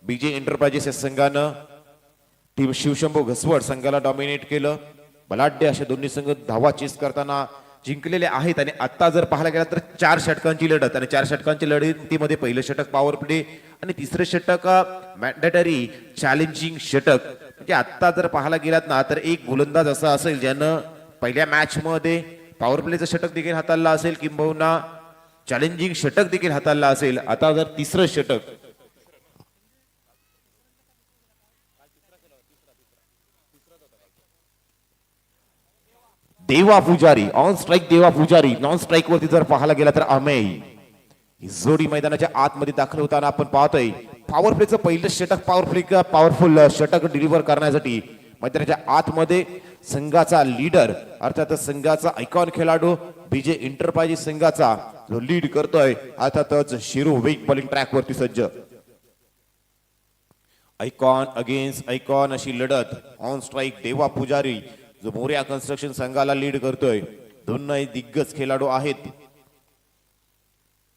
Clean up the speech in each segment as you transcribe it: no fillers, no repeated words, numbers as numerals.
बीजे एंटरप्राइजेस या संघानं टीम शिवशंभू घसवड संघाला डॉमिनेट केलं. बलाढ्य असे दोन्ही संघ धावा चेस करताना जिंकलेले आहेत. आणि आता जर पाहायला गेला तर 4 षटकांची लढत आणि 4 षटकांची लढतीमध्ये पहिलं षटक पॉवर प्ले आणि तिसरे षटक मॅन्डेटरी चॅलेंजिंग षटक. म्हणजे आता जर पाहायला गेलात ना तर एक गोलंदाज असा असेल ज्यानं पहिल्या मॅच मध्ये पॉवर प्लेचं षटक देखील हाताळलं असेल किंबहुना चॅलेंजिंग षटक देखील हाताळलं असेल. आता जर तिसरं षटक देवा पुजारी ऑन स्ट्राइक, देवा पुजारी नॉन स्ट्राइक वरती जर पाहायला गेला तर अमेय ही जोडी मैदानाच्या आतमध्ये दाखल होताना आपण पाहतोय. पॉवर प्लेचं पहिलं षटक पॉवरफुल षटक डिलिव्हर करण्यासाठी मैदानाच्या आतमध्ये संघाचा लीडर अर्थात संघाचा आयकॉन खेळाडू बीजे एंटरप्राइजेस संघाचा जो लीड करतोय अर्थातच शिरू वेग बॉलिंग ट्रॅक वरती सज्ज. आयकॉन अगेन्स्ट आयकॉन अशी लढत. ऑन स्ट्राइक देवा पुजारी जो मोर्या कन्स्ट्रक्शन संघाला लीड करतोय. दोन्ही दिग्गज खेळाडू आहेत,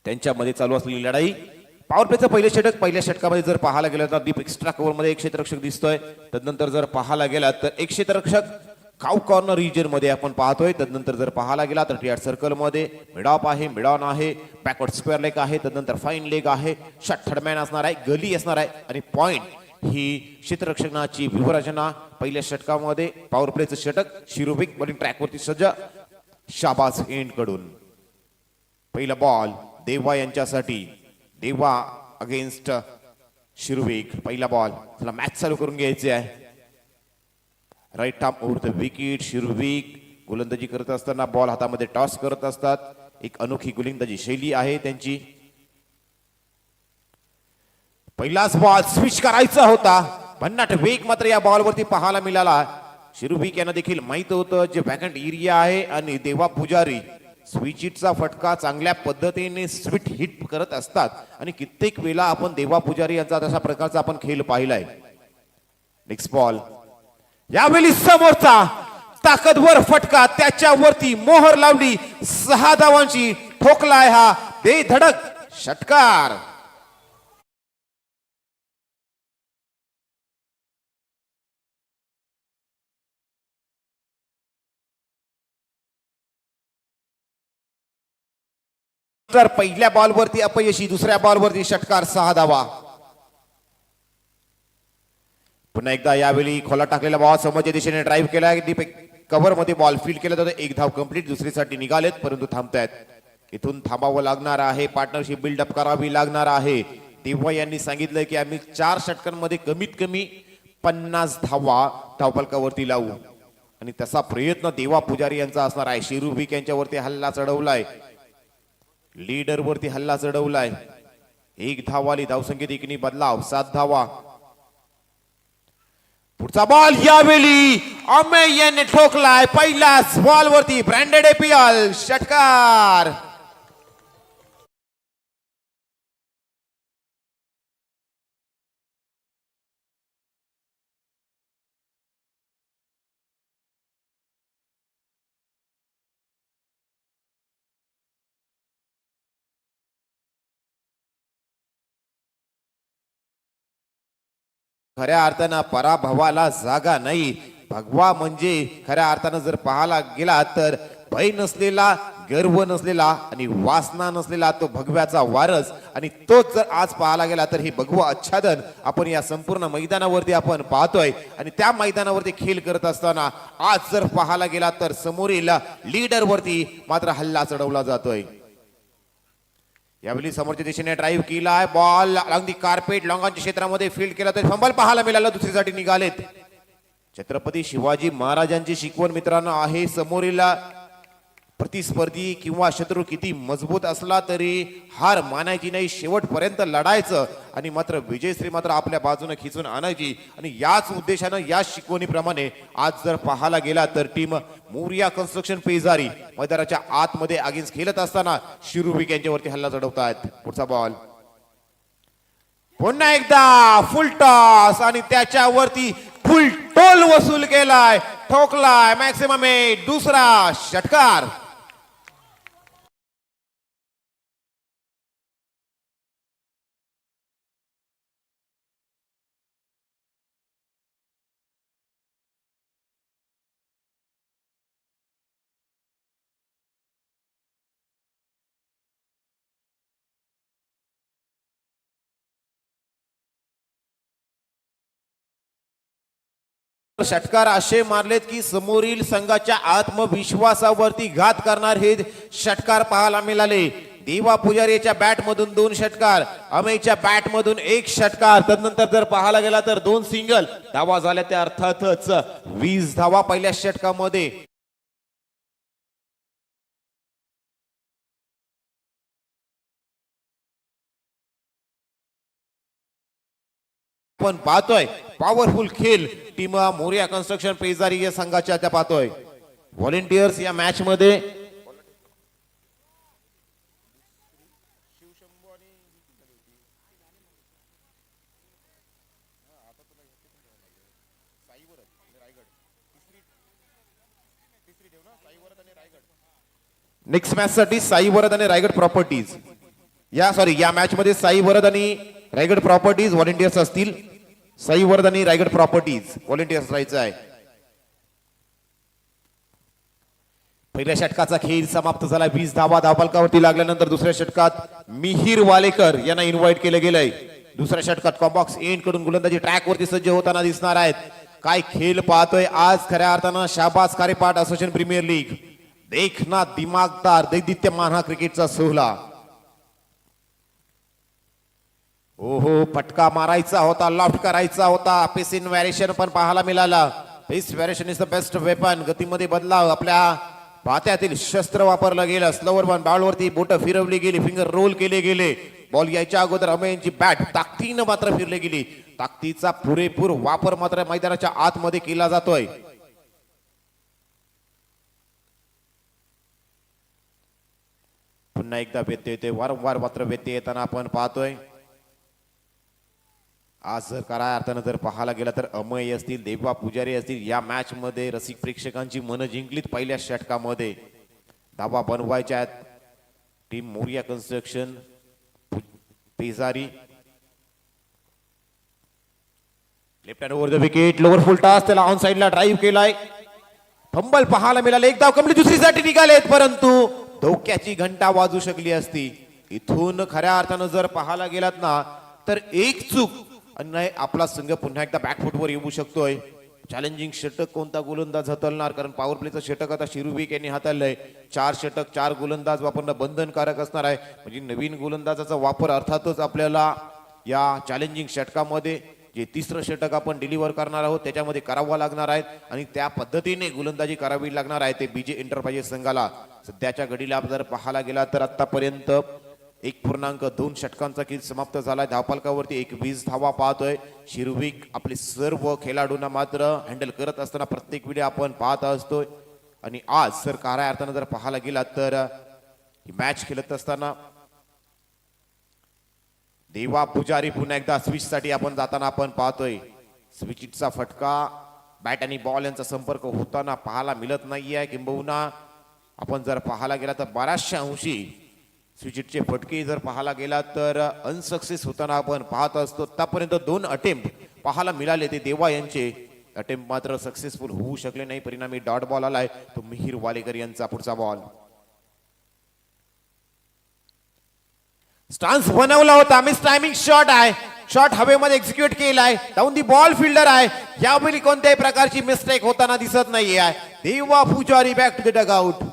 त्यांच्यामध्ये चालू असलेली लढाई. पॉवर प्लेचं पहिलं षटक पहिल्या षटकामध्ये जर पाहायला गेलं तर डीप एक्स्ट्रा कव्हर मध्ये एक क्षेत्ररक्षक दिसतोय. तदनंतर जर पाहायला गेला तर एक क्षेत्ररक्षक काउ कॉर्नर रिजन मध्ये आपण पाहतोय. तदनंतर जर पाहायला गेला तर टीआर सर्कल मध्ये मिड ऑफ आहे, मिड ऑन आहे, बॅकवर्ड स्क्वेअर लेग आहे, तदनंतर फाईन लेग आहे, शॉट थर्डमॅन असणार आहे, गली असणार आहे आणि पॉइंट ही क्षेत्ररक्षणाची व्यूहरचना. पहिल्या षटकामध्ये पॉवर प्लेचं षटक शिरोबिक बॉलिंग ट्रॅक वरती सज्ज. शाबाज एंड कडून पहिला बॉल देवा यांच्यासाठी. देवा अगेन्स्ट शिरुविक. पहिला बॉल त्याला मॅच चालू करून घ्यायचे आहे. Right arm over the wicket. शिरुविक गोलंदाजी करत असताना बॉल हातामध्ये टॉस करत असतात. एक अनोखी गोलंदाजी शैली आहे त्यांची. पहिलाच बॉल स्विच करायचा होता, भन्नाट वेग मात्र या बॉलवरती पाहायला मिळाला. शिरुविक यांना देखील माहित होतं जे वॅकंट एरिया आहे आणि देवा पुजारी स्विच हिटचा फटका चांगल्या पद्धतीने स्वीट हिट करत असतात. आणि कित्येक वेळा आपण देवा पुजारी यांचा तशा प्रकारचा आपण खेळ पाहिलाय. नेक्स्ट बॉल यावेळी समोरचा ताकदवर फटका, त्याच्यावरती मोहर लावली. 6 धावांची ठोकलाय हा बेधडक षटकार. तर पहिल्या बॉलवरती अपयशी, दुसऱ्या बॉलवरती षटकार. 6 धावा. पुन्हा एकदा यावेळी खोला टाकलेला बॉल समोरच्या दिशेने ड्राईव्ह केला. कव्हर मध्ये बॉल फील्ड केला जातो. 1 धाव कंप्लीट. दुसरीसाठी निघालेत परंतु थांबतायत. इथून थांबावं लागणार आहे, पार्टनरशिप बिल्डअप करावी लागणार आहे. तेव्हा यांनी सांगितलं की आम्ही 4 षटकांमध्ये कमीत कमी 50 धावा धावफलकावरती लावू आणि तसा प्रयत्न देवा पुजारी यांचा असणार आहे. शिरुविक यांच्यावरती हल्ला चढवलाय, लीडर वरती हल्ला चढवलाय. 1 धावाली धावसंख्येत एकनी बदलाव. 7 धावा. पुढचा बॉल यावेळी अमेय यांनी ठोकलाय. पहिल्याच बॉल वरती ब्रँडेड एपीएल षटकार. खऱ्या अर्थानं पराभवाला जागा नाही. भगवा म्हणजे खऱ्या अर्थानं जर पाहायला गेला तर भय नसलेला, गर्व नसलेला आणि वासना नसलेला तो भगव्याचा वारस. आणि तोच जर आज पाहायला गेला तर हे भगवा आच्छादन आपण या संपूर्ण मैदानावरती आपण पाहतोय. आणि त्या मैदानावरती खेळ करत असताना आज जर पाहायला गेला तर समोरील लीडर वरती मात्र हल्ला चढवला जातोय. यावेळी समोरच्या दिशेने ड्राईव्ह केलाय. बॉल अगदी कार्पेट लॉंगांच्या क्षेत्रामध्ये फील्ड केला तर फंबल पाहायला मिळाला. दुसरीसाठी निघालेत. छत्रपती शिवाजी महाराजांची शिकवण मित्रांनो आहे, समोरील प्रतिस्पर्धी किंवा शत्रू किती मजबूत असला तरी हार मानायची नाही, शेवटपर्यंत लढायचं आणि मात्र विजयश्री मात्र आपल्या बाजूने खिचून आणायची. आणि याच उद्देशानं या शिकवणीप्रमाणे आज जर पाहायला गेला तर टीम मोरिया कन्स्ट्रक्शन पेजारी मैदानाच्या आतमध्ये अगेन्स्ट खेळत असताना शिरुविक यांच्यावरती हल्ला चढवतायत. पुढचा बॉल पुन्हा एकदा फुल टॉस आणि त्याच्यावरती फुल टोल वसूल केलाय, ठोकलाय. मॅक्सिमम दुसरा षटकार. षटकार असे मारलेत की समोरील संघाच्या आत्मविश्वासावरती घात करणार हे षटकार पाहायला मिळाले. देवा पुजारीच्या बॅट मधून 2 षटकार, अमेयच्या बॅट मधून 1 षटकार. तदनंतर जर पाहायला गेला तर 2 सिंगल धावा झाल्या त्या अर्थातच 20 धावा पहिल्या षटकामध्ये. पण पाहतोय पॉवरफुल खेळ टीम मोरिया कन्स्ट्रक्शन पेजारी या संघाच्या त्या पाहतोय. व्हॉलेंटियर्स या मॅच मध्ये नेक्स्ट मॅच साठी साई वरद आणि रायगड प्रॉपर्टीज या मॅच मध्ये साई वरद आणि रायगड प्रॉपर्टीज व्हॉलेंटियर्स असतील. साई वरद आणि रायगड प्रॉपर्टीज व्हॉलेंटियर्स राहायचं आहे. पहिल्या षटकाचा खेळ समाप्त झाला. 20 धावा धावफलकावरती लागल्यानंतर दुसऱ्या षटकात मिहिर वालेकर यांना इन्व्हाइट केलं गेलंय. दुसऱ्या षटकात कॉम्बॉक्स एंड कडून गोलंदाजी ट्रॅक वरती सज्ज होताना दिसणार आहेत. काय खेळ पाहतोय आज खऱ्या अर्थानं शाबास कार्यपाठ असोसिएशन प्रीमियर लीग. देखना दिमागदार दैदित्यमान हा क्रिकेटचा सोहळा. ओहो फटका मारायचा होता, लॉफ्ट करायचा होता. पेस इन व्हेरिएशन पण पाहायला मिळाला. Pace variation is the best weapon. गतीमध्ये बदलाव, आपल्या पात्यातील शस्त्र वापरलं गेलं. स्लोवर वन बॉलवरती बोट फिरवली गेली, फिंगर रोल केले गेले. बॉल यायच्या अगोदर अमेयची बॅट ताकदीनं मात्र फिरली गेली. ताकदीचा पुरेपूर वापर मात्र मैदानाच्या आतमध्ये केला जातोय. पुन्हा एकदा व्यत्यय येते, वारंवार मात्र व्यत्यय येताना आपण पाहतोय. आज जर खऱ्या अर्थानं जर पाहायला गेला तर अमय असतील, देवा पुजारी असतील या मॅच मध्ये रसिक प्रेक्षकांची मन जिंकलीत. पहिल्या षटकामध्ये धावा बनवायच्या आहेत team Moriya construction Pejari. Left hand over the wicket, lower full toss, त्याला ऑन साइडला ड्राईव्ह केलाय. फंबल पाहायला मिळाले. एक धाव कंप्लीट दुसरीसाठी निघालेत, परंतु धोक्याची घंटा वाजू शकली असती. इथून खऱ्या अर्थानं जर पाहायला गेलात ना तर एक चूक आणि आपला संघ पुन्हा एकदा बॅकफुटवर येऊ शकतोय. चॅलेंजिंग षटक कोणता गोलंदाज हाताळणार, कारण पॉवर प्लेचं षटक आता शिरुविक यांनी हाताळलंय. 4 षटक 4 गोलंदाज वापरणं बंधनकारक असणार आहे. म्हणजे नवीन गोलंदाजाचा वापर अर्थातच आपल्याला या चॅलेंजिंग षटकामध्ये जे 3रं षटक आपण डिलिव्हर करणार आहोत त्याच्यामध्ये करावं लागणार आहे आणि त्या पद्धतीने गोलंदाजी करावी लागणार आहे ते बीजे एंटरप्राइजेस संघाला. सध्याच्या घडीला जर पाहायला गेला तर आतापर्यंत 1.2 षटकांचा खेळ समाप्त झालाय. धावफलकावरती 21 धावा पाहतोय. शिरुविक आपले सर्व खेळाडूंना मात्र हँडल करत असताना प्रत्येक वेळी आपण पाहत असतोय. आणि आज जर खऱ्या अर्थानं जर पाहायला गेला तर ही मॅच खेळत असताना देवा पुजारी पुन्हा एकदा स्विच साठी आपण जाताना आपण पाहतोय. स्विचचा फटका बॅट आणि बॉल यांचा संपर्क होताना पाहायला मिळत नाहीये. किंबहुना आपण जर पाहायला गेला तर बऱ्याचशा अंशी स्विचचे फटके जर पाहायला गेला तर अनसक्सेस होताना आपण पाहत असतो. आतापर्यंत 2 अटेम्प्ट पाहायला मिळाले ते देवा यांचे. अटेम्प्ट मात्र सक्सेसफुल होऊ शकले नाही. परिणामी डॉट बॉल आलाय तो मिहिर वालेकर यांचा पुढचा बॉल. स्टान्स बनवला होता, मिस टायमिंग शॉट आहे. शॉट हवेमध्ये एक्झिक्यूट केलाय. डाऊन दी बॉल फिल्डर आहे. यावेळी कोणत्याही प्रकारची मिस्टेक होताना दिसत नाहीये. Deva Pujari back to the dugout.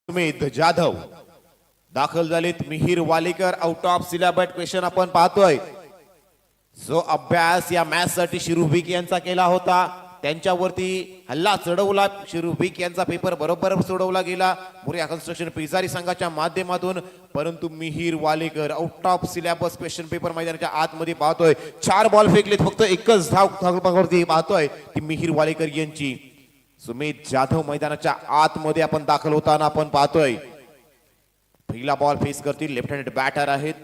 Sumedh Jadhav दाखल झालेत. Mihir Walekar out of syllabus question आपण पाहतोय. जो अभ्यास या मॅच साठी शिरुविक यांचा केला होता त्यांच्यावरती हल्ला चढवला. शिरुविक यांचा पेपर बरोबर सोडवला गेला मोरिया कन्स्ट्रक्शन पेजारी संघाच्या माध्यमातून. परंतु Mihir Walekar out of syllabus question paper मैदानाच्या आतमध्ये पाहतोय. 4 बॉल फेकलेत, फक्त एकच धाव पाहतोय ती मिहिर वालेकर यांची. सुमेध जाधव मैदानाच्या आतमध्ये आपण दाखल होताना आपण पाहतोय. पहिला बॉल फेस करतील, लेफ्ट हँडेड बॅटर आहेत.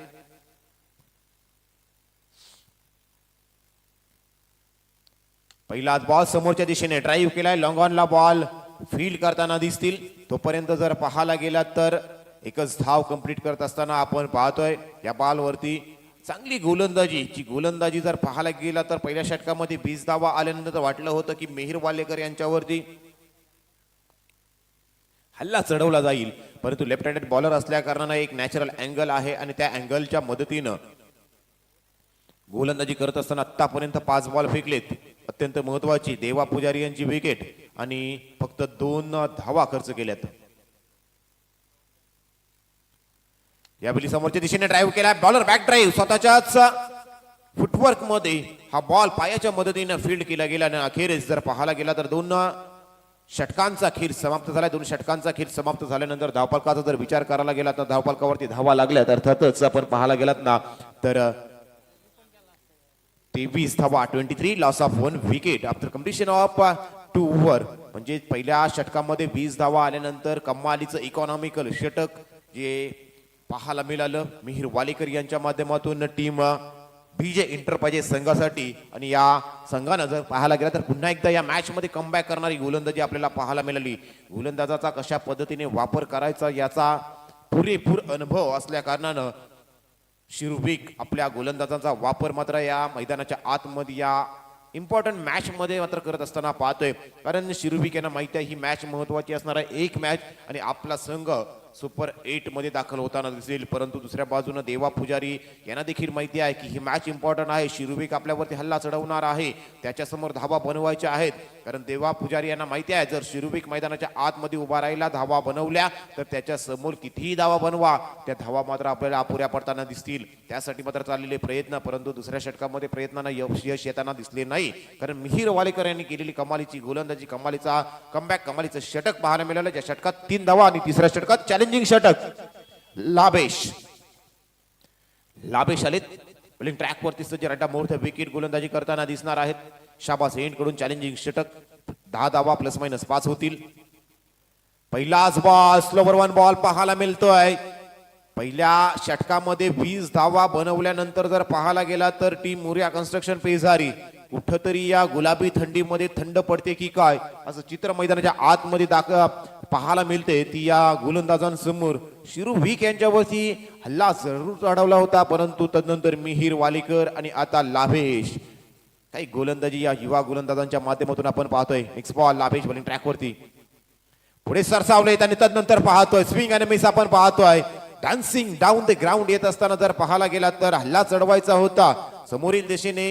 पहिलाच बॉल समोरच्या दिशेने ड्राईव्ह केलाय, लॉंग ऑनला बॉल फील्ड करताना दिसतील. तोपर्यंत जर पाहायला गेला तर एकच धाव कंप्लीट करत असताना आपण पाहतोय या बॉलवरती चांगली गोलंदाजी जर पाहायला गेला तर पहिल्या षटकामध्ये 20 धावा आल्यानंतर वाटलं होतं की मिहिर वालेकर यांच्यावरती हल्ला चढवला जाईल, परंतु लेफ्ट हँडेड बॉलर असल्या कारणाने एक नॅचरल अँगल आहे आणि त्या अँगलच्या मदतीनं गोलंदाजी करत असताना आतापर्यंत 5 बॉल फेकलेत. अत्यंत महत्वाची देवा पुजारी यांची विकेट आणि फक्त 2 धावा खर्च केल्यात. यावेळी समोरच्या दिशेने ड्राईव्ह केला, बॉलर बॅक ड्राईव्ह स्वतःच्याच फुटवर्क मध्ये हा बॉल पायाच्या मदतीने फील्ड केला गेला आणि अखेरीस जर पाहायला गेला तर 2 षटकांचा खेळ समाप्त झाला. 2 षटकांचा खेळ समाप्त झाल्यानंतर धावफलकाचा जर विचार करायला गेला तर धावफलकावरती धावा लागल्यात. अर्थातच आपण पाहायला गेलात ना तर 23 धावा, 23 loss of 1 wicket after completion of 2 over. म्हणजे पहिल्या षटकामध्ये 20 धावा आल्यानंतर कमालीचं इकॉनॉमिकल षटक जे पाहायला मिळालं मिहिर वालेकर यांच्या माध्यमातून टीम बीजे इंटरप्राइजेस संघासाठी. आणि या संघानं जर पाहायला गेला तर पुन्हा एकदा या मॅच मध्ये कमबॅक करणारी गोलंदाजी आपल्याला पाहायला मिळाली. गोलंदाजाचा कशा पद्धतीने वापर करायचा याचा पुरेपूर अनुभव असल्या कारणानं शिरुबिक आपल्या गोलंदाजांचा वापर मात्र या मैदानाच्या आतमध्ये या इम्पॉर्टंट मॅच मध्ये मात्र करत असताना पाहतोय. कारण शिरुबिक यांना माहिती आहे ही मॅच महत्वाची असणार आहे, एक मॅच आणि आपला संघ सुपर 8 मध्ये दाखल होताना दिसेल. परंतु दुसऱ्या बाजूने देवा पुजारी यांना देखील माहिती आहे की ही मॅच इम्पॉर्टंट आहे, शिरुबिक आपल्यावरती हल्ला चढवणार आहे, त्याच्यासमोर धावा बनवायच्या आहेत. कारण देवा पुजारी यांना माहिती आहे जर शिरुबिक मैदानाच्या आतमध्ये उभा राहिला, धावा बनवल्या तर त्याच्या समोर कितीही धावा बनवा त्या धावा मात्र आपल्याला अपुऱ्या पडताना दिसतील. त्यासाठी मात्र चाललेले प्रयत्न, परंतु दुसऱ्या षटकामध्ये प्रयत्नांना यश येताना दिसले नाही. कारण मिहिर वालेकर यांनी केलेली कमालीची गोलंदाजी, कमालीचा कमबॅक, कमालीचं षटक पाहायला मिळालं. ज्या षटकात 3 धावा आणि तिसऱ्या षटकात चॅलेंजिंग षटक. लाबेश आलेत बॉलिंग ट्रॅक वरती सज्ज, रड्डा मोर्थ विकेट गोलंदाजी करताना दिसणार आहेत. शाबास एंड कडून चॅलेंजिंग षटक, 10 धावा ±5 होतील. पहिलाच बॉल स्लोवर 1 बॉल पाहायला मिळतोय. पहिल्या षटकामध्ये 20 धावा बनवल्यानंतर जर पाहायला गेला तर टीम मोरिया कन्स्ट्रक्शन पेजारी कुठंतरी या गुलाबी थंडीमध्ये थंड पडते की काय असं चित्र मैदानाच्या आतमध्ये पाहायला मिळते. ती या गोलंदाजांसमोर शिरुबिक यांच्यावरती हल्ला जरूर चढवला होता, परंतु तदनंतर मिहिर वालेकर आणि आता लाभेश काही गोलंदाजी या युवा गोलंदाजांच्या माध्यमातून आपण पाहतोय. Next ball Labhesh bowling track वरती पुढे सरसावलेत आणि तदनंतर पाहतोय स्विंग आणि मिस आपण पाहतोय. डान्सिंग डाऊन द ग्राउंड येत असताना जर पाहायला गेला तर हल्ला चढवायचा होता, समोरील दिशेने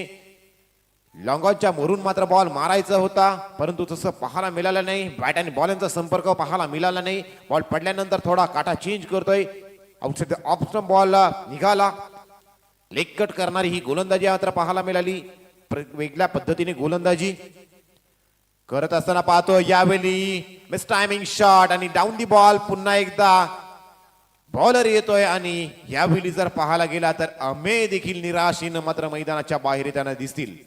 लॉंगॉनच्या मोरून मात्र बॉल मारायचा होता, परंतु तसं पाहायला मिळालं नाही. बॅट आणि बॉल यांचा संपर्क पाहायला मिळाला नाही. बॉल पडल्यानंतर थोडा काटा चेंज करतोय, आउटसाइड ऑफ स्टंप बॉल निघाला. लेग कट करणारी ही गोलंदाजी मात्र पाहायला मिळाली. वेगळ्या पद्धतीने गोलंदाजी करत असताना पाहतो. यावेळी मिस टायमिंग शॉट आणि डाऊन दी बॉल पुन्हा एकदा बॉलर येतोय आणि यावेळी जर पाहायला गेला तर अमे देखील निराशीनं मात्र मैदानाच्या बाहेर येताना दिसतील.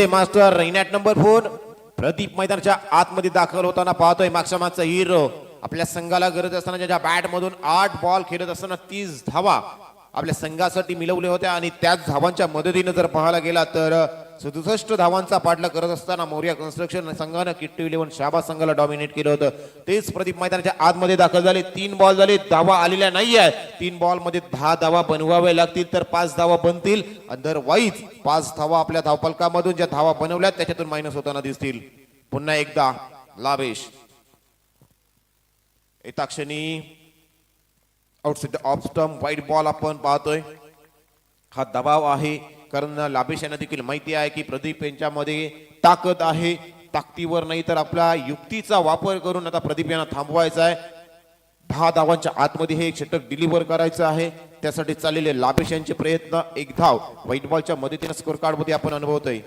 मास्टर रैनॅट नंबर 4 प्रदीप मैदानाच्या आतमध्ये दाखल होताना पाहतोय. मागच्या मागचा हिरो आपल्या संघाला गरज असताना ज्याच्या बॅट मधून 8 बॉल खेळत असताना 30 धावा आपल्या संघासाठी मिळवल्या होत्या आणि त्याच धावांच्या मदतीने जर पाहायला गेला तर 67 धावांचा पाठला करत असताना मोरिया कन्स्ट्रक्शन संघानं किट्टी 11 शाबाज संघाला डॉमिनेट केलं होतं. तेच प्रदीप मैदानाच्या आतमध्ये दाखल झाले. 3 बॉल झाले, धावा आलेल्या नाहीये. 3 बॉल मध्ये 10 धावा बनवाव्या लागतील तर 5 धावा बनतील, अदरवाईज 5 धावा आपल्या धावफलकामधून ज्या धावा बनवल्या त्याच्यातून मायनस होताना दिसतील. पुन्हा एकदा लाभेश येता क्षणी आउटसाइड ऑफ स्टंप वाईट बॉल आपण पाहतोय. हा दबाव आहे कारण लाभेश यांना देखील माहिती आहे की प्रदीप यांच्यामध्ये ताकद आहे, ताकदीवर नाही तर आपल्या युक्तीचा वापर करून आता प्रदीप यांना थांबवायचा आहे. 10 धावांच्या आतमध्ये हे षटक डिलिव्हर करायचं आहे. त्यासाठी चाललेले लाभेश यांचे प्रयत्न, 1 धाव व्हाईट बॉलच्या मदतीने स्कोर कार्ड मध्ये आपण अनुभवतोय.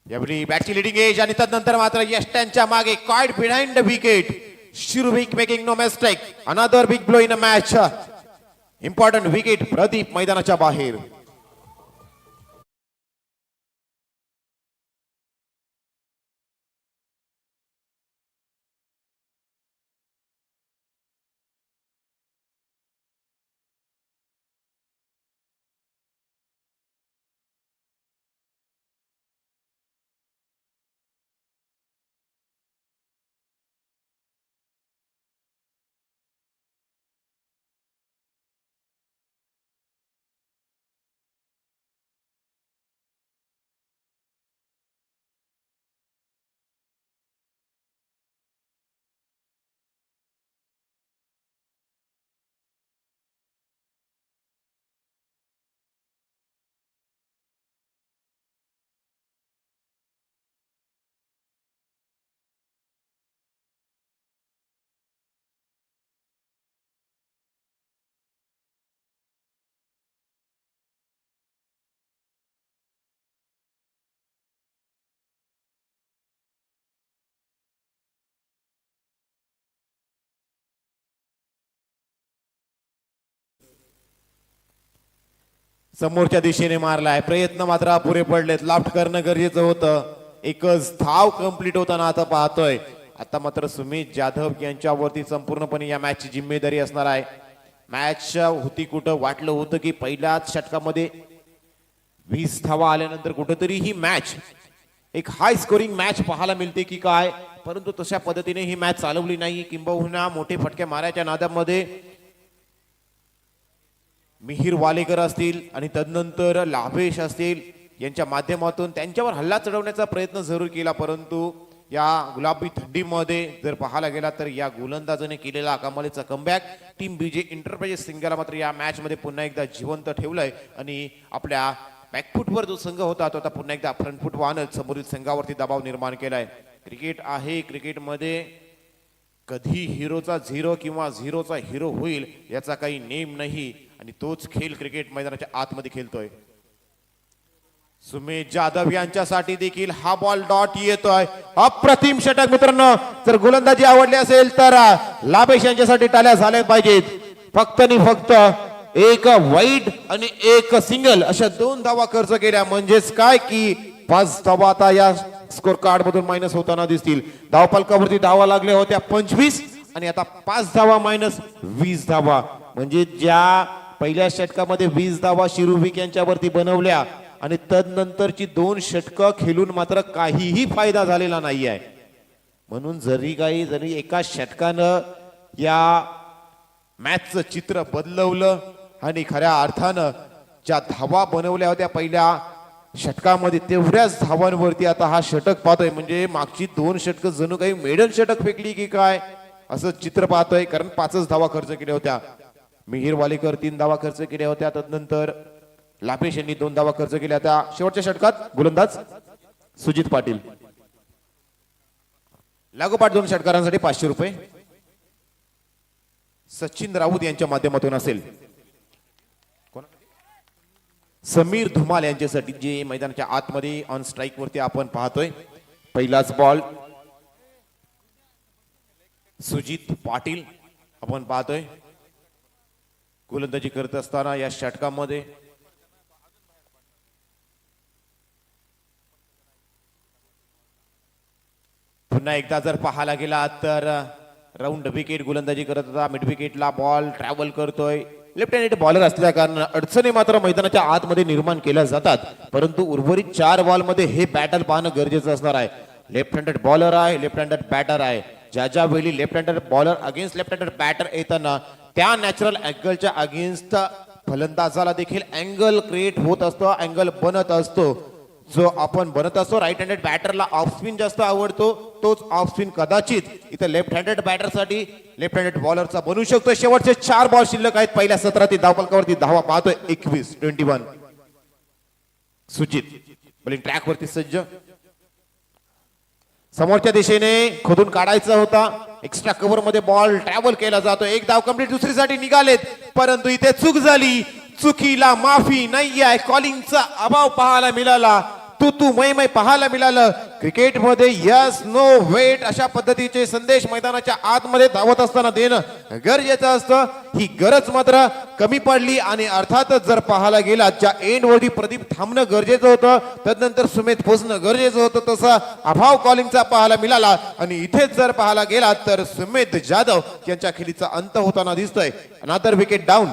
यावेळी बॅटची लिडिंग एज आणि तदनंतर मात्र यष्ट्यांच्या मागे quite behind the wicket Shirvik making no mistake. Another big blow in a match. Important wicket. Pradeep मैदानाच्या बाहेर. समोरच्या दिशेने मारलाय. प्रयत्न मात्र अपुरे पडलेत. लाफ्ट करणं गरजेचं होतं. एकच धाव कंप्लीट होताना आता पाहतोय. आता मात्र सुमित जाधव यांच्यावरती संपूर्णपणे या मॅचची जिम्मेदारी असणार आहे. मॅच होती कुठं वाटलं होतं की पहिल्याच षटकामध्ये 20 धावा आल्यानंतर कुठेतरी ही मॅच एक हाय स्कोरिंग मॅच पाहायला मिळते की काय, परंतु तशा पद्धतीने ही मॅच चालवली नाही. किंबहुना मोठे फटके मारायच्या नादामध्ये मिहिर वालेकर असतील आणि तदनंतर लाभेश असतील यांच्या माध्यमातून त्यांच्यावर हल्ला चढवण्याचा प्रयत्न जरूर केला, परंतु या गुलाबी थंडीमध्ये जर पाहायला गेला तर या गोलंदाजाने केलेला कमालीचा कमबॅक टीम बीजे एंटरप्राइजेस संघाला मात्र या मॅच मध्ये पुन्हा एकदा जिवंत ठेवलंय आणि आपल्या बॅकफुटवर जो संघ होता तो आता पुन्हा एकदा फ्रंटफुट वाहनच समोरील संघावरती दबाव निर्माण केलाय. क्रिकेट आहे, क्रिकेटमध्ये कधी हिरोचा झिरो किंवा झिरोचा हिरो होईल याचा काही नेम नाही आणि तोच खेळ क्रिकेट मैदानाच्या आतमध्ये खेळतोय. सुमित जाधव यांच्यासाठी देखील हा बॉल डॉट येतोय. अप्रतिम षटक मित्रांनो. जर गोलंदाजी आवडली असेल तर लाभेश यांच्यासाठी टाळ्या झाल्या पाहिजेत. फक्त आणि फक्त एक वाईड आणि एक सिंगल अशा 2 धावा खर्च केल्या म्हणजेच काय की 5 धावा आता या स्कोर कार्ड मधून मायनस होताना दिसतील. धावफलकावरती धावा लागल्या होत्या 25 आणि आता 5 धावा मायनस 20 धावा. म्हणजे ज्या पहिल्या षटकामध्ये 20 धावा शिरुविक यांच्यावरती बनवल्या आणि तदनंतरची 2 षटकं खेळून मात्र काहीही फायदा झालेला नाही आहे. म्हणून जरी एका षटकानं या मॅचचं चित्र बदलवलं आणि खऱ्या अर्थानं ज्या धावा बनवल्या होत्या पहिल्या षटकामध्ये तेवढ्याच धावांवरती आता हा षटक पाहतोय. म्हणजे मागची 2 षटकं जणू काही मेडन षटक फेकली की काय असं चित्र पाहतोय. कारण 5च धावा खर्च केल्या होत्या. मिहिर वालेकर 3 धावा खर्च केल्या होत्या. तदनंतर लाभेश यांनी 2 धावा खर्च केल्या होत्या. शेवटच्या षटकात गोलंदाज सुजित पाटील. लागोपाठ 2 षटकारांसाठी 500 रुपये सचिन राऊत यांच्या माध्यमातून असेल. समीर धुमाल यांच्यासाठी जे मैदानाच्या आतमध्ये ऑन स्ट्राइक वरती आपण पाहतोय. पहिलाच बॉल सुजित पाटील आपण पाहतोय गोलंदाजी करत असताना या षटकामध्ये. पुन्हा एकदा जर पाहायला गेला तर राऊंड विकेट गोलंदाजी करत होता. मिड विकेटला बॉल ट्रॅव्हल करतोय. लेफ्ट हँडेड बॉलर असल्या कारण अडचणी मात्र मैदानाच्या आतमध्ये निर्माण केल्या जातात, परंतु उर्वरित 4 बॉलमध्ये हे बॅटल पाहणं गरजेचं असणार आहे. लेफ्ट हँडेड बॉलर आहे, लेफ्ट हँडेड बॅटर आहे. ज्या वेळी left handed bowler against left handed batter येताना त्या नॅचरल अँगलच्या अगेन्स्ट फलंदाजाला देखील अँगल क्रिएट होत असतो, अँगल बनत असतो. जो आपण बनत असतो राईट हँडेड बॅटरला ऑफ स्पिन जास्त आवडतो, तोच ऑफ स्पिन कदाचित इथं लेफ्ट हँडेड बॅटरसाठी लेफ्ट हँडेड बॉलरचा बनू शकतो. शेवटचे 4 बॉल शिल्लक आहेत. पहिल्या सत्रातील धावफलकावरती धावा पाहतोय 21 सुजित बॉलिंग ट्रॅक वरती सज्ज. समोरच्या दिशेने खोदून काढायचा होता. एक्स्ट्रा कव्हर मध्ये बॉल ट्रॅव्हल केला जातो. एक धाव कंप्लीट दुसरीसाठी निघालेत, परंतु इथे चूक झाली. चुकीला माफी नाही आहे. कॉलिंगचा अभाव पाहायला मिळाला. तू मै पाहायला मिळालं. क्रिकेटमध्ये यस नो वेट अशा पद्धतीचे संदेश मैदानाच्या आतमध्ये धावत असताना देणं गरजेचं असतं. ही गरज मात्र कमी पडली आणि अर्थातच जर पाहायला गेला ज्या एंडवरती प्रदीप थांबणं गरजेचं होतं, तदनंतर सुमेध पोचणं गरजेचं होतं, तसा अभाव कॉलिंगचा पाहायला मिळाला. आणि इथेच जर पाहायला गेला तर सुमेध जाधव यांच्या खेळीचा अंत होताना दिसतोय. Another wicket down.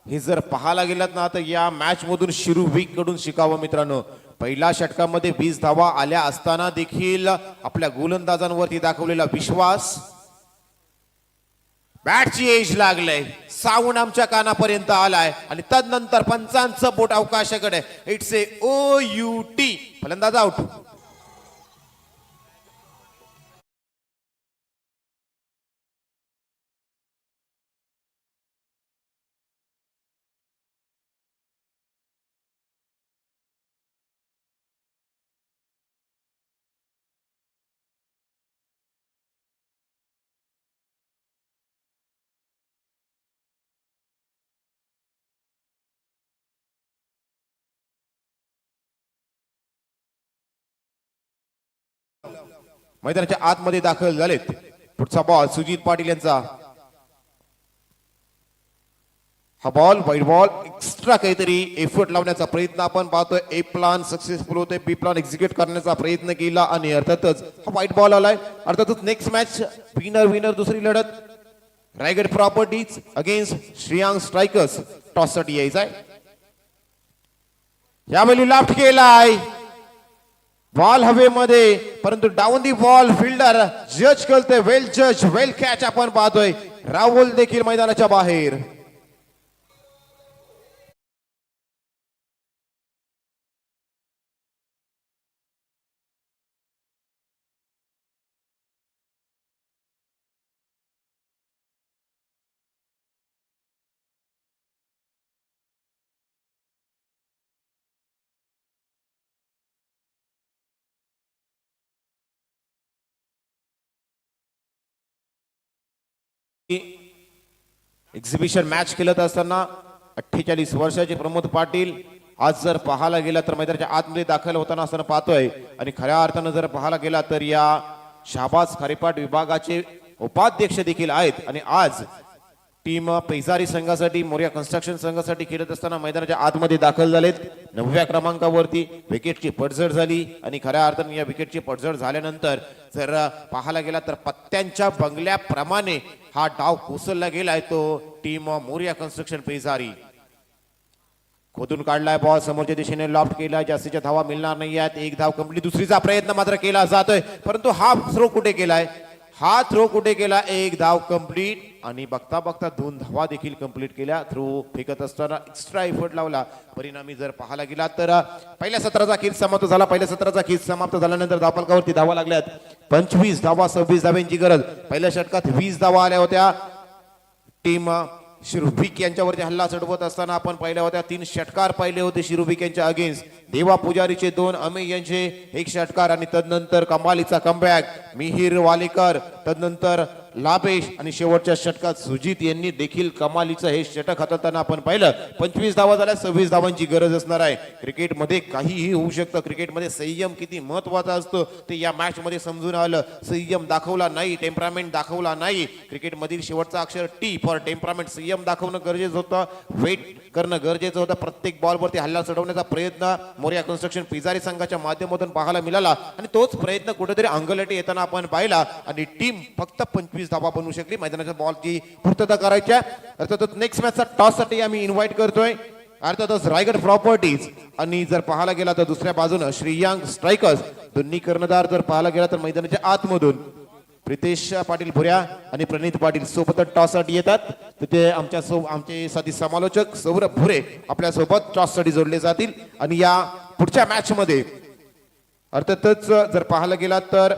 हे जर पाहायला गेलात ना तर या मॅच मधून शिरू वीक कडून शिकावं मित्रांनो. पहिल्या षटकामध्ये 20 धावा आल्या असताना देखील आपल्या गोलंदाजांवरती दाखवलेला विश्वास, बॅटची एज लागलंय, साऊंड आमच्या कानापर्यंत आलाय आणि तदनंतर पंचांचं बोट अवकाशाकडे. It's a OUT. फलंदाज आउट. मैदानाच्या आतमध्ये दाखल झालेत. पुढचा बॉल सुजित पाटील यांचा. हा बॉल वाईट बॉल. एक्स्ट्रा काहीतरी एफर्ट लावण्याचा प्रयत्न आपण पाहतोय. ए प्लान सक्सेसफुल होते, बी प्लान एक्झिक्यूट करण्याचा प्रयत्न केला आणि अर्थातच हा वाईट बॉल आलाय. अर्थातच नेक्स्ट मॅच विनर दुसरी लढत Raigad properties against Shreyang strikers. Toss साठी यायचाय. यावेळी लाफ्ट केलाय, बॉल हवेमध्ये, परंतु डाऊन दी बॉल फिल्डर जज करते. वेल जज, वेल कॅच आपण पाहतोय. राहुल देखील मैदानाच्या बाहेर. एक्झिबिशन मॅच खेळत असताना 48 वर्षाचे प्रमोद पाटील आज जर पाहायला गेला तर मैदानाच्या आतमध्ये दाखल होताना असताना पाहतोय. आणि खऱ्या अर्थानं जर पाहायला गेला तर या शाबाज खारेपाट विभागाचे उपाध्यक्ष देखील आहेत. आणि आज टीम पेजारी संघासाठी, मोरिया कन्स्ट्रक्शन संघासाठी खेळत असताना मैदानाच्या आतमध्ये दाखल झालेत. 9व्या क्रमांकावरती विकेटची पडझड झाली आणि खऱ्या अर्थाने या विकेटची पडझड झाल्यानंतर जर पाहायला गेला तर पत्त्यांच्या बंगल्याप्रमाणे हा डाव कोसळला गेलाय. तो टीम मोरिया कन्स्ट्रक्शन पेजारी. खोदून काढलाय बॉल, समोरच्या दिशेने लॉफ्ट केला, जास्तीच्या धावा मिळणार नाही आहेत. एक धाव कंप्लीट. दुसरीचा प्रयत्न मात्र केला जातोय, परंतु हा थ्रो कुठे केलाय, हा थ्रो कुठे केला. एक धाव कंप्लीट आणि बघता बघता 2 धावा देखील कंप्लीट केल्या. थ्रो फेकत असताना एक्स्ट्रा एफर्ट लावला. परिणामी जर पाहायला गेला तर पहिल्या सत्राचा खेळ समाप्त झाला. पहिल्या सत्राचा खेळ समाप्त झाल्यानंतर धावफलकावरती धावा लागल्यात 25 धावा, 26 धाव्यांची गरज. पहिल्या षटकात 20 धावा आल्या होत्या. टीम शिरुभिक यांच्यावरती हल्ला चढवत असताना आपण पाहिल्या होत्या. 3 षटकार पाहिले होते शिरुभिक यांच्या अगेन्स्ट. देवा पुजारीचे 2, अमेय यांचे 1 षटकार आणि तदनंतर कमालीचा कमबॅक मिहिर वालेकर, तदनंतर लाभेश आणि शेवटच्या षटकात सुजित यांनी देखील कमालीचं हे षटक हाताळताना आपण पाहिलं. 25 धावा झाल्या, 26 धावांची गरज असणार आहे. क्रिकेटमध्ये काहीही होऊ शकतं. क्रिकेटमध्ये संयम किती महत्वाचा असतो ते या मॅच मध्ये समजून आलं. संयम दाखवला नाही, टेम्परामेंट दाखवला नाही. क्रिकेटमधील शेवटचा अक्षर टी फॉर टेम्परामेंट. संयम दाखवणं गरजेचं होतं, वेट करणं गरजेचं होतं. प्रत्येक बॉलवरती हल्ला चढवण्याचा प्रयत्न मोरिया कन्स्ट्रक्शन पेजारी संघाच्या माध्यमातून पाहायला मिळाला आणि तोच प्रयत्न कुठेतरी अंगलटी येताना आपण पाहिला आणि टीम फक्त 25 धावा बनवू शकली. मैदानाच्या बॉलची पूर्तता करायच्या. अर्थातच नेक्स्ट मॅचचा टॉस साठी आम्ही इन्व्हाइट करतोय. अर्थातच रायगड प्रॉपर्टीज आणि जर पाहायला गेला तर दुसऱ्या बाजूनं श्रीयांग स्ट्रायकर्स. दोन्ही कर्णधार जर पाहायला गेला तर मैदानाच्या आतमधून प्रितेश पाटील भुऱ्या आणि प्रणित पाटील सोबत टॉस साठी येतात. तिथे आमचे साथी समालोचक सौरभ भुरे आपल्या सोबत टॉस साठी जोडले जातील. आणि या पुढच्या मॅच मध्ये अर्थातच जर पाहायला गेला तर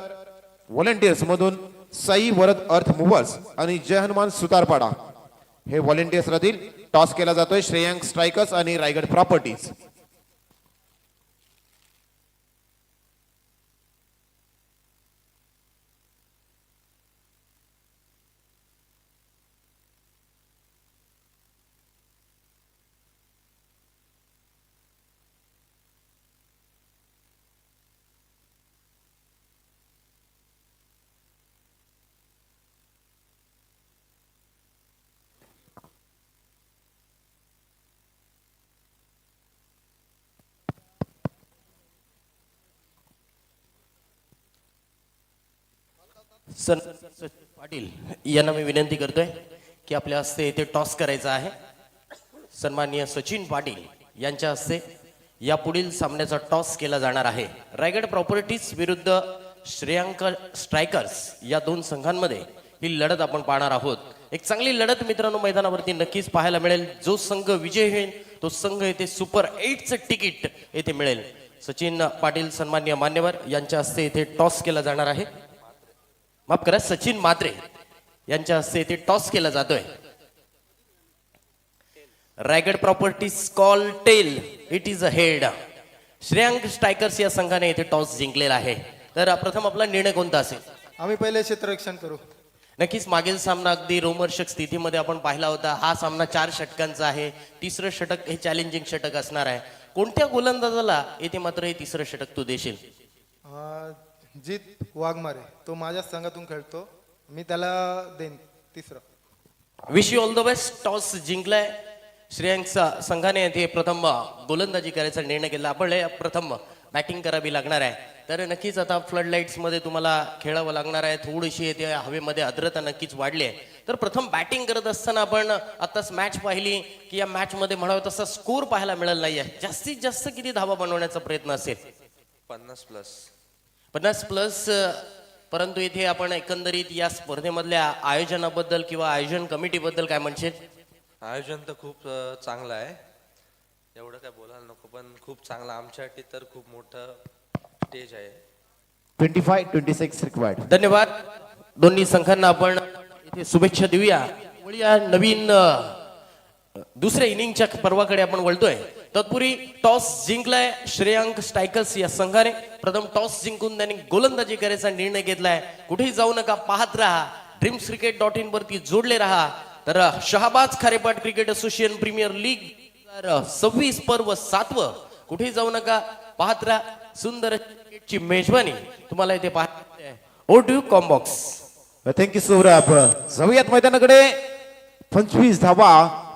व्हॉलंटियर्स मधून साई वरद अर्थ मूव्हर्स आणि जय हनुमान सुतारपाडा हे व्हॉलेंटियर्स राहतील. टॉस केला जातोय श्रेयांक स्ट्रायकर्स आणि रायगड प्रॉपर्टीज. पाटील यांना मी विनंती करतोय की आपल्या हस्ते इथे टॉस करायचा आहे. सन्माननीय सचिन पाटील यांच्या हस्ते या पुढील सामन्याचा टॉस केला जाणार आहे. रायगड प्रॉपर्टीज विरुद्ध श्रेयांक स्ट्रायकर्स या दोन संघांमध्ये ही लढत आपण पाहणार आहोत. एक चांगली लढत मित्रांनो मैदानावरती नक्कीच पाहायला मिळेल. जो संघ विजय होईल तो संघ येथे सुपर 8चं तिकीट येथे मिळेल. सचिन पाटील सन्माननीय मान्यवर यांच्या हस्ते इथे टॉस केला जाणार आहे. माफ करा, सचिन मात्रे यांच्या हस्ते इथे टॉस केला जातोय. Raigad properties call tail, it is a head. Shreyank strikers या संघाने इथे टॉस जिंकलेला आहे. तर प्रथम आपला निर्णय कोणता असेल? आम्ही पहिले क्षेत्ररक्षण करू. नक्कीच मागील सामना अगदी रोमहर्षक स्थितीमध्ये आपण पाहिला होता. हा सामना 4 षटकांचा आहे. तिसरं षटक हे चॅलेंजिंग षटक असणार आहे. कोणत्या गोलंदाजाला येथे मात्र हे तिसरं षटक तू देशील? जीत वाघमारे, तो माझ्या संघातून खेळतो, मी त्याला देईन तिसरं. Wish you all the best. Toss जिंकलाय श्रेयांक संघाने येथे प्रथम गोलंदाजी करायचा निर्णय केला. आपण प्रथम बॅटिंग करावी लागणार आहे. तर नक्कीच आता फ्लड लाईट्स मध्ये तुम्हाला खेळावं लागणार आहे. थोडीशी येथे हवेमध्ये आर्द्रता नक्कीच वाढली आहे. तर प्रथम बॅटिंग करत असताना आपण आताच मॅच पाहिली की या मॅच मध्ये म्हणावं तसा स्कोर पाहायला मिळाला नाहीये. जास्तीत जास्त किती धावा बनवण्याचा प्रयत्न असेल? 50 प्लस. परंतु इथे आपण एकंदरीत या स्पर्धेमधल्या आयोजनाबद्दल किंवा आयोजन कमिटीबद्दल काय म्हणशील? आयोजन तर खूप चांगलं आहे, एवढं काय बोलायला नको, पण खूप चांगलं आमच्यासाठी तर खूप मोठं स्टेज आहे. 25-26 रिक्वायर्ड. धन्यवाद. दोन्ही संघांना आपण इथे शुभेच्छा देऊया. वळूया नवीन दुसऱ्या इनिंगच्या पर्वाकडे आपण वळतोय. तत्पूर्वी टॉस जिंकलाय श्रेयांक स्ट्रायकर्स या संघाने. प्रथम टॉस जिंकून त्यांनी गोलंदाजी करायचा निर्णय घेतलाय. कुठेही जाऊ नका, पाहत राहा. ड्रीम्सcricket.in वरती जोडले राहा. तर Shahabaz Kharepat cricket association premier league 26 पर्व 7वं. कुठेही जाऊ नका, पाहत राहा. सुंदर क्रिकेटची मेजवानी तुम्हाला इथे पाहायला. ओटू कॉम्बॉक्स. थँक्यू सौरभ. जाऊयात मैदानाकडे. 25 धावा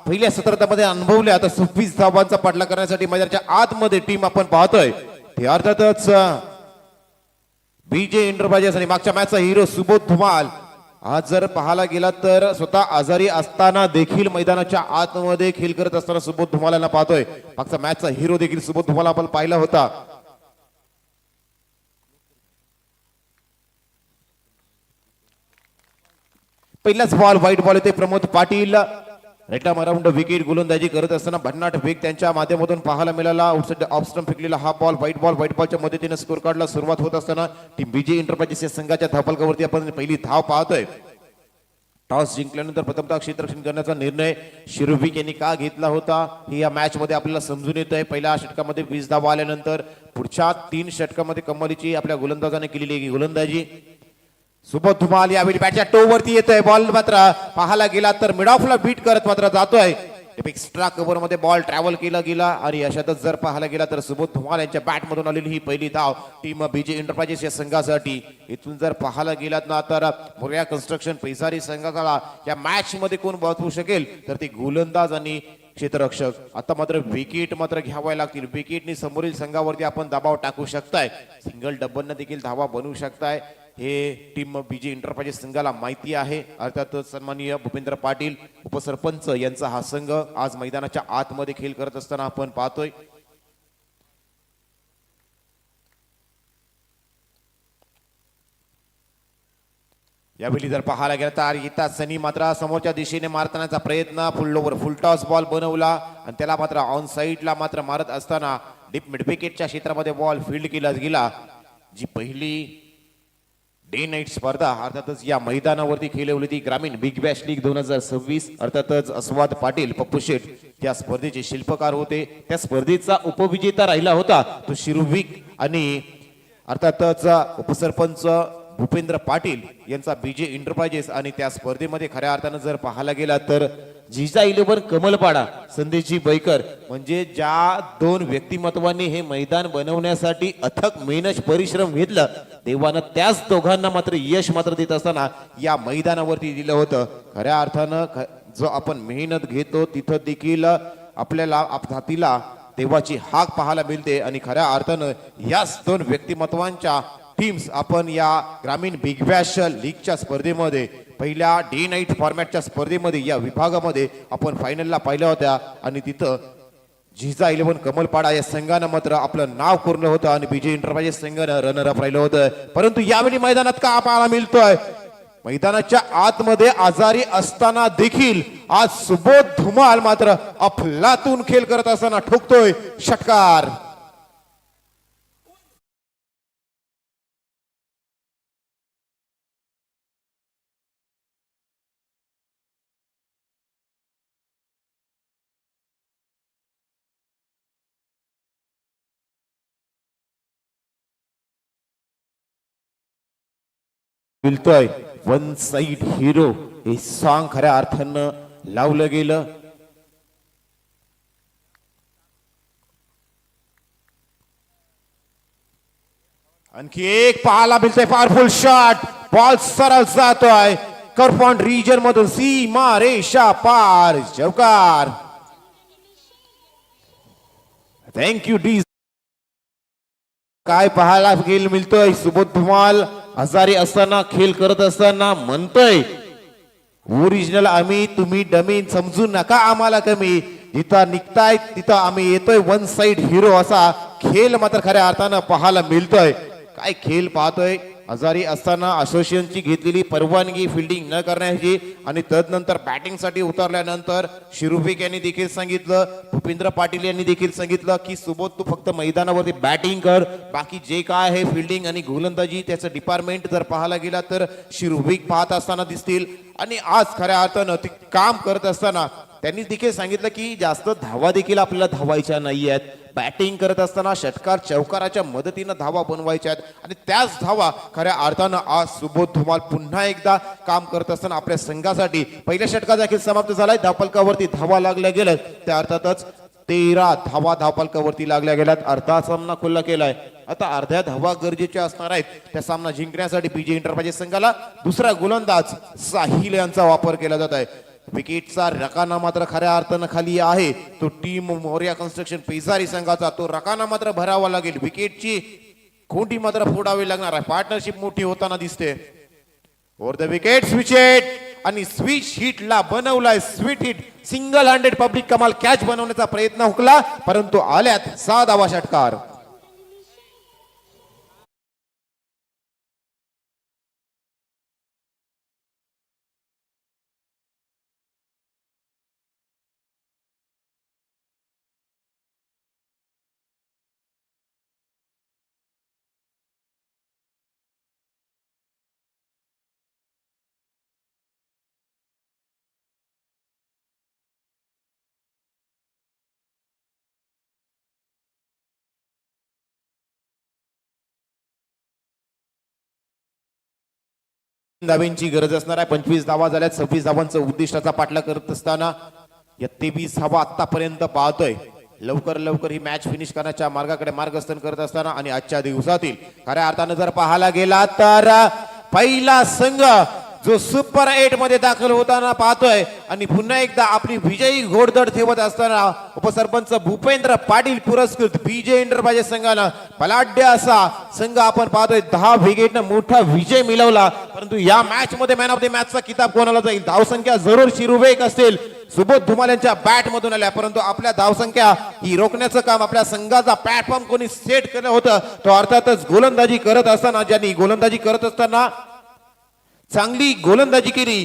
पहिल्या सत्रामध्ये अनुभवल्या. आता 26 धावांचा पाठला करण्यासाठी मैदानाच्या आतमध्ये टीम आपण पाहतोय ते अर्थातच बीजे एंटरप्राइजेस आणि मागच्या मॅचचा हिरो सुबोध धुमाल. आज जर पाहायला गेला तर स्वतः आजारी असताना देखील मैदानाच्या आतमध्ये खेळ करत असताना सुबोध धुमाल यांना पाहतोय. मागचा मॅचचा हिरो देखील सुबोध धुमाल आपण पाहिला होता. पहिलाच बॉल व्हाईट बॉल येते. Pramod Patil rectum around wicket गोलंदाजी करत असताना भन्नाट वेग त्यांच्या माध्यमातून पाहायला मिळाला. आउटसाइड ऑफ स्टंप फेकलेला हा बॉल व्हाईट बॉलच्या मदतीने स्कोर कार्डला सुरुवात होत असताना टीम बीजे एंटरप्राइजेस या संघाच्या धावफलकावरती आपण पहिली धाव पाहतोय. टॉस जिंकल्यानंतर प्रथमतः क्षेत्ररक्षण करण्याचा निर्णय शिरोविक यांनी का घेतला होता हे या मॅच मध्ये आपल्याला समजून येत आहे. पहिल्या षटकामध्ये 20 धावा आल्यानंतर पुढच्या 3 षटकामध्ये कमालीची आपल्या गोलंदाजाने केलेली गोलंदाजी. सुबोध धुमाल यावेळी बॅटच्या टो वरती येतोय. बॉल मात्र पाहायला गेला तर मिड ऑफला बीट करत मात्र जातोय. एक्स्ट्रा कव्हर मध्ये बॉल ट्रॅव्हल केला गेला आणि अशातच जर पाहायला गेला तर सुबोध धुमाल यांच्या बॅट मधून आलेली ही पहिली धाव टीम बीजे एंटरप्राइजेस या संघासाठी. इथून जर पाहायला गेलात ना तर मोरया कन्स्ट्रक्शन पैसारी संघाला या मॅच मध्ये कोण बसवू शकेल तर ते गोलंदाज आणि क्षेत्ररक्षक. आता मात्र विकेट मात्र घ्याव्या लागतील. विकेटनी समोरील संघावरती आपण दबाव टाकू शकताय. सिंगल डबलनं देखील धावा बनवू शकताय. हे टीम बीजे एंटरप्राइजेस संघाला माहिती आहे. अर्थातच सन्माननीय भूपेंद्र पाटील उपसरपंच यांचा हा संघ आज मैदानाच्या आतमध्ये खेळ करत असताना आपण पाहतोय. यावेळी जर पाहायला गेला तर येतात सनी मात्र समोरच्या दिशेने मारतानाचा प्रयत्न. फुल ओव्हर फुल टॉस बॉल बनवला आणि त्याला मात्र ऑन साईडला मात्र मारत असताना डीप मिड विकेटच्या क्षेत्रामध्ये बॉल फील्ड केला गेला. जी पहिली डे नाईट स्पर्धा अर्थातच या मैदानावरती खेळवली ती ग्रामीण बिग बॅश लीग 2026. अर्थातच अस्वाद पाटील पप्पू शेठ त्या स्पर्धेचे शिल्पकार होते. त्या स्पर्धेचा उपविजेता राहिला होता तो शिरुविक आणि अर्थातच उपसरपंच भूपेंद्र पाटील यांचा बीजे एंटरप्राइजेस. आणि त्या स्पर्धेमध्ये खऱ्या अर्थानं जर पाहायला गेला तर जिजा 11 कमलपाडा संदेशजी बैकर म्हणजे ज्या दोन व्यक्तिमत्वांनी हे मैदान बनवण्यासाठी अथक मेहनत परिश्रम घेतलं देवानं त्याच दोघांना मात्र यश मात्र देत असताना या मैदानावरती दिलं होतं. खऱ्या अर्थानं जो आपण मेहनत घेतो तिथं देखील आपल्याला हातीला देवाची हाक पाहायला मिळते. आणि खऱ्या अर्थानं याच दोन व्यक्तिमत्वांच्या टीम्स आपण या ग्रामीण बिग बॅश लीगच्या स्पर्धेमध्ये पहिल्या डे नाईट फॉर्मॅटच्या स्पर्धेमध्ये या विभागामध्ये आपण फायनलला पाहिल्या होत्या. आणि तिथं जिजा 11 कमलपाडा या संघानं मात्र आपलं नाव कोरलं होतं आणि बीजे एंटरप्राइजेस संघानं रनर अप राहिलं होतं. परंतु यावेळी मैदानात का पाहायला मिळतोय मैदानाच्या आतमध्ये आजारी असताना देखील आज सुबोध धुमाल मात्र अफलातून खेळ करत असताना ठोकतोय षटकार. मिळतोय वन साइड हिरो हे सॉन्ग खऱ्या अर्थानं लावलं गेलं. आणखी एक पाहायला मिळतोय पॉवरफुल शॉट. बॉल सरळ जातोय करपॉन रिजन मधून सीमा रेषा पार चौकार. Thank you D. काय पाहायला गेल मिळतोय सुबोध धुमाल आजारी असताना खेळ करत असताना म्हणतोय ओरिजिनल आम्ही तुम्ही डमी समजू नका आम्हाला कमी. जिथं निघताय तिथं आम्ही येतोय वन साइड हिरो असा खेळ मात्र खऱ्या अर्थानं पाहायला मिळतोय. काय खेळ पाहतोय आजारी असताना असोसिएशनची घेतलेली परवानगी फिल्डिंग न करण्याची आणि तदनंतर बॅटिंगसाठी उतरल्यानंतर शिरुविक यांनी देखील सांगितलं भूपेंद्र पाटील यांनी देखील सांगितलं की सुबोध तू फक्त मैदानावरती बॅटिंग कर बाकी जे काय आहे फिल्डिंग आणि गोलंदाजी त्याचं डिपार्टमेंट जर पाहायला गेला तर शिरुविक पाहत असताना दिसतील. आणि आज खऱ्या अर्थानं ते काम करत असताना त्यांनी देखील सांगितलं की जास्त धावा देखील आपल्याला धावायच्या नाही आहेत. बॅटिंग करत असताना षटकार चौकाराच्या मदतीनं धावा बनवायच्या आहेत आणि त्याच धावा खऱ्या अर्थानं आज सुबोध धुमाल पुन्हा एकदा काम करत असताना आपल्या संघासाठी पहिल्या षटकार देखील समाप्त झालाय. धावफलकावरती धावा लागल्या गेल्या त्या अर्थातच 13 धावा धावफलकावरती लागल्या गेल्यात. अर्धा सामना खुल्ला केलाय. आता अर्ध्या धावा गरजेच्या असणार आहेत. त्या सामना जिंकण्यासाठी बीजे एंटरप्राइजेस संघाला दुसरा गोलंदाज साहिल यांचा वापर केला जात आहे. विकेटचा रकाना मात्र खऱ्या अर्थानं खाली आहे तो टीम मोर्या कन्स्ट्रक्शन पेजारी संघाचा. तो रकाना मात्र भरावा लागेल. विकेटची खोटी मात्र फोडावी लागणार आहे. पार्टनरशिप मोठी होताना दिसते. Over the wicket switch hit आणि स्विच हिटला बनवलाय sweet hit. Single handed public कमाल कॅच बनवण्याचा प्रयत्न हुकला परंतु आल्यात 6 धावा षटकार. धावांची गरज असणार आहे. 25 धावा झाल्यात. 26 धावांचं उद्दिष्टाचा पाठलाग करत असताना या 23 धावा आतापर्यंत पाहतोय. लवकर लवकर ही मॅच फिनिश करण्याच्या मार्गाकडे मार्गस्थान करत असताना आणि आजच्या दिवसातील खऱ्या अर्थानं जर पाहायला गेला तर पहिला संघ जो सुपर 8 मध्ये दाखल होताना पाहतोय आणि पुन्हा एकदा आपली विजयी घोडदौड ठेवत असताना उपसरपंच भूपेंद्र पाटील पुरस्कृत बीजे एंटरप्राइजेस संघानं बलाढ्य असा संघ आपण पाहतोय. 10 विकेटनं मोठा विजय मिळवला. परंतु या मॅच मध्ये मॅन ऑफ द मॅचचा किताब कोणाला जाईल? धावसंख्या जरूर शिरुवेक असेल सुबोध धुमाल यांच्या बॅट मधून आल्या परंतु आपल्या धावसंख्या ही रोखण्याचं काम आपल्या संघाचा प्लॅटफॉर्म कोणी सेट केलं होतं तो अर्थातच गोलंदाजी करत असताना ज्यांनी गोलंदाजी करत असताना चांगली गोलंदाजी केली